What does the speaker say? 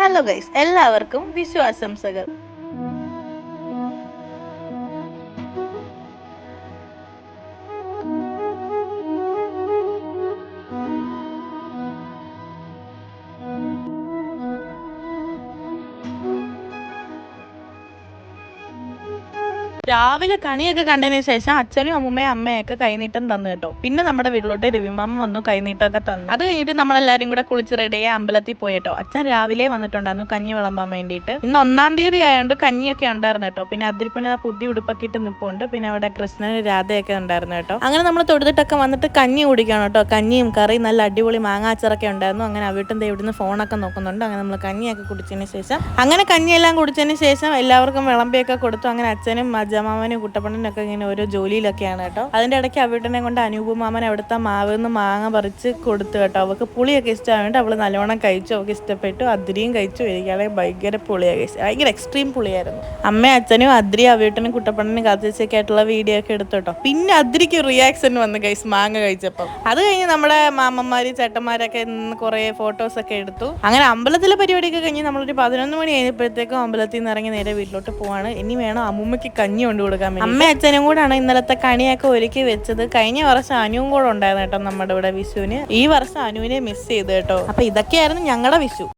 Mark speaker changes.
Speaker 1: Hello guys, എല്ലാവർക്കും വിഷു ആശംസകൾ. രാവിലെ കണിയൊക്കെ കണ്ടതിന് ശേഷം അച്ഛനും അമ്മൂമ്മയും അമ്മയൊക്കെ കൈനീട്ടം തന്നു കേട്ടോ. പിന്നെ നമ്മുടെ വീട്ടിലോട്ട് രവിമാമ വന്നു കൈനീട്ടമൊക്കെ തന്നു. അത് കഴിഞ്ഞിട്ട് നമ്മളെല്ലാരും കൂടെ കുളിച്ച് റെഡിയായി അമ്പലത്തിൽ പോയിട്ടോ. അച്ഛൻ രാവിലെ വന്നിട്ടുണ്ടായിരുന്നു കഞ്ഞി വിളമ്പാൻ വേണ്ടിയിട്ട്. ഇന്ന് 1-ാം തീയതി ആയതുകൊണ്ട് കഞ്ഞിയൊക്കെ ഉണ്ടായിരുന്നു കേട്ടോ. പിന്നെ അതിരിപ്പണി പുതിയ ഉടുപ്പൊക്കെ ഇട്ട് നിൽപ്പുണ്ട്. പിന്നെ അവിടെ കൃഷ്ണന് രാധയൊക്കെ ഉണ്ടായിരുന്നു കേട്ടോ. അങ്ങനെ നമ്മൾ തൊടുതിട്ടൊക്കെ വന്നിട്ട് കഞ്ഞി കുടിക്കണം കേട്ടോ. കഞ്ഞിയും കറിയും നല്ല അടിപൊളി മാങ്ങാച്ചറൊക്കെ ഉണ്ടായിരുന്നു. അങ്ങനെ വീട്ടിൽ ഇവിടുന്ന് ഫോണൊക്കെ നോക്കുന്നുണ്ട്. അങ്ങനെ നമ്മൾ കഞ്ഞിയൊക്കെ കുടിച്ചതിന് ശേഷം കഞ്ഞിയെല്ലാം കുടിച്ചതിന് ശേഷം എല്ലാവർക്കും വിളമ്പിയൊക്കെ കൊടുത്തു. അങ്ങനെ അച്ഛനും അജമാമനും കുട്ടപ്പണ്ണനൊക്കെ ഇങ്ങനെ ഓരോ ജോലിയിലൊക്കെയാണ് കേട്ടോ. അതിന്റെ ഇടയ്ക്ക് അവിട്ടനെ കൊണ്ട് അനൂപ് മാമൻ അവിടുത്തെ മാവിന്ന് മാങ്ങ പറിച്ച് കൊടുത്തു കേട്ടോ. അവൾക്ക് പുളിയൊക്കെ ഇഷ്ടമായിട്ട് അവള് നല്ലോണം കഴിച്ചു. അവൾക്ക് ഇഷ്ടപ്പെട്ടു. അദ്രിയും കഴിച്ചു. എനിക്കാണെങ്കിൽ ഭയങ്കര പുളിയാണ് കഴിച്ചു. ഭയങ്കര എക്സ്ട്രീം പുളിയായിരുന്നു. അമ്മയും അച്ഛനും അദ്രി അവിട്ടനും കുട്ടപ്പണ്ണനും കാത്തിച്ചൊക്കെ ആയിട്ടുള്ള വീഡിയോ ഒക്കെ എടുത്തു കേട്ടോ. പിന്നെ അദ്രിക്ക് റിയാക്ഷൻ വന്നു കഴിച്ചു മാങ്ങ കഴിച്ചപ്പം. അത് കഴിഞ്ഞ് നമ്മുടെ മാമന്മാര് ചേട്ടന്മാരൊക്കെ നിന്ന് കുറെ ഫോട്ടോസ് ഒക്കെ എടുത്തു. അങ്ങനെ അമ്പലത്തിലെ പരിപാടിയൊക്കെ കഴിഞ്ഞ് നമ്മളൊരു 11 മണി കഴിഞ്ഞപ്പോഴത്തേക്കും അമ്പലത്തിൽ നിന്ന് ഇറങ്ങി നേരെ വീട്ടിലോട്ട് പോവാണ്. ഇനി വേണം അമ്മൂമ്മയ്ക്ക് കഞ്ഞി കൊണ്ട് കൊടുക്കാൻ വേണ്ടി. അമ്മ അച്ഛനും കൂടാണ് ഇന്നലത്തെ കണിയൊക്കെ ഒരുക്കി വെച്ചത്. കഴിഞ്ഞ വർഷം അനുവും കൂടെ ഉണ്ടായിരുന്നു കേട്ടോ നമ്മുടെ ഇവിടെ വിഷുവിന്. ഈ വർഷം അനുവിനെ മിസ് ചെയ്തു കേട്ടോ. അപ്പൊ ഇതൊക്കെയായിരുന്നു ഞങ്ങളുടെ വിഷു.